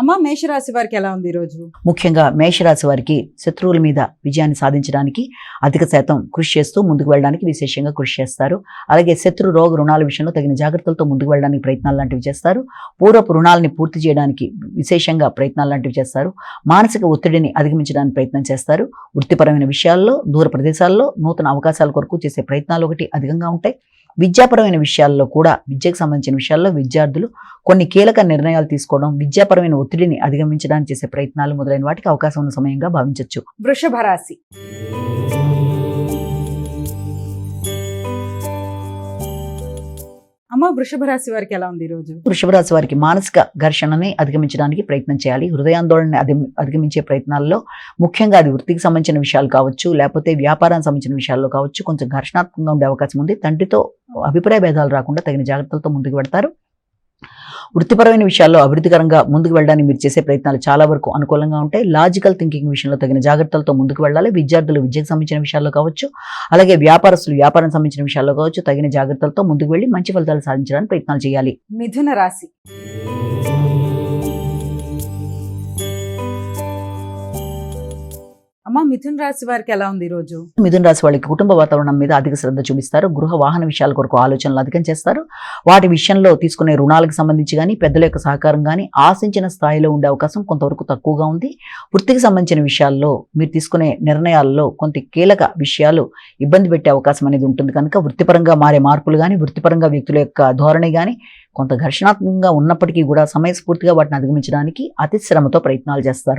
అమ్మ మేషరాశి వారికి ఎలా ఉంది ఈ రోజు? ముఖ్యంగా మేషరాశి వారికి శత్రువుల మీద విజయాన్ని సాధించడానికి అధిక శాతం కృషి చేస్తూ ముందుకు వెళ్ళడానికి విశేషంగా కృషి చేస్తారు. అలాగే శత్రు రోగ రుణాల విషయంలో తగిన జాగ్రత్తలతో ముందుకు వెళ్ళడానికి ప్రయత్నాలు లాంటివి చేస్తారు. పూర్వపు రుణాలని పూర్తి చేయడానికి విశేషంగా ప్రయత్నాలు లాంటివి చేస్తారు. మానసిక ఒత్తిడిని అధిగమించడానికి ప్రయత్నం చేస్తారు. వృత్తిపరమైన విషయాల్లో, దూర ప్రదేశాల్లో నూతన అవకాశాల కొరకు చేసే ప్రయత్నాలు ఒకటి అధికంగా ఉంటాయి. విద్యాపరమైన విషయాల్లో కూడా, విద్యకు సంబంధించిన విషయాల్లో విద్యార్థులు కొన్ని కీలక నిర్ణయాలు తీసుకోవడం, విద్యాపరమైన ఒత్తిడిని అధిగమించడానికి చేసే ప్రయత్నాలు మొదలైన వాటికి అవకాశం ఉన్న సమయంగా భావించవచ్చు. వృషభ రాశి. అమ్మ వృషభ రాశి వారికి ఎలా ఉంది ఈ రోజు? వృషభ రాశి వారికి మానసిక ఘర్షణని అధిగమించడానికి ప్రయత్నం చేయాలి. హృదయాందోళనని అధిగమించే ప్రయత్నాల్లో ముఖ్యంగా అది వృత్తికి సంబంధించిన విషయాలు కావచ్చు, లేకపోతే వ్యాపారానికి సంబంధించిన విషయాల్లో కావచ్చు, కొంచెం ఘర్షణాత్మకంగా ఉండే అవకాశం ఉంది. తండ్రితో అభిప్రాయ భేదాలు రాకుండా తగిన జాగ్రత్తలతో ముందుకు పెడతారు. వృత్తిపరమైన విషయాల్లో అభివృద్ధికరంగా ముందుకు వెళ్ళడానికి మీరు చేసే ప్రయత్నాలు చాలా వరకు అనుకూలంగా ఉంటాయి. లాజికల్ థింకింగ్ విషయంలో తగిన జాగ్రత్తలతో ముందుకు వెళ్ళాలి. విద్యార్థులు విద్యకు సంబంధించిన విషయాల్లో కావచ్చు, అలాగే వ్యాపారస్తులు వ్యాపారం సంబంధించిన విషయాల్లో కావచ్చు, తగిన జాగ్రత్తలతో ముందుకు వెళ్ళి మంచి ఫలితాలు సాధించడానికి ప్రయత్నాలు చేయాలి. మిథున రాశి. అమ్మ మిథున రాశి వారికి ఎలా ఉంది ఈ రోజు? మిథున రాశి వాళ్ళకి కుటుంబ వాతావరణం మీద అధిక శ్రద్ధ చూపిస్తారు. గృహ వాహన విషయాల కొరకు ఆలోచనలు అధికం చేస్తారు. వాటి విషయంలో తీసుకునే రుణాలకు సంబంధించి కానీ, పెద్దల యొక్క సహకారం కానీ ఆశించిన స్థాయిలో ఉండే అవకాశం కొంతవరకు తక్కువగా ఉంది. వృత్తికి సంబంధించిన విషయాల్లో మీరు తీసుకునే నిర్ణయాల్లో కొంత కీలక విషయాలు ఇబ్బంది పెట్టే అవకాశం అనేది ఉంటుంది. కనుక వృత్తిపరంగా మారే మార్పులు కానీ, వృత్తిపరంగా వ్యక్తుల యొక్క ధోరణి కానీ కొంత ఘర్షణాత్మకంగా ఉన్నప్పటికీ కూడా సమయస్ఫూర్తిగా వాటిని అధిగమించడానికి అతి శ్రమతో ప్రయత్నాలు చేస్తారు.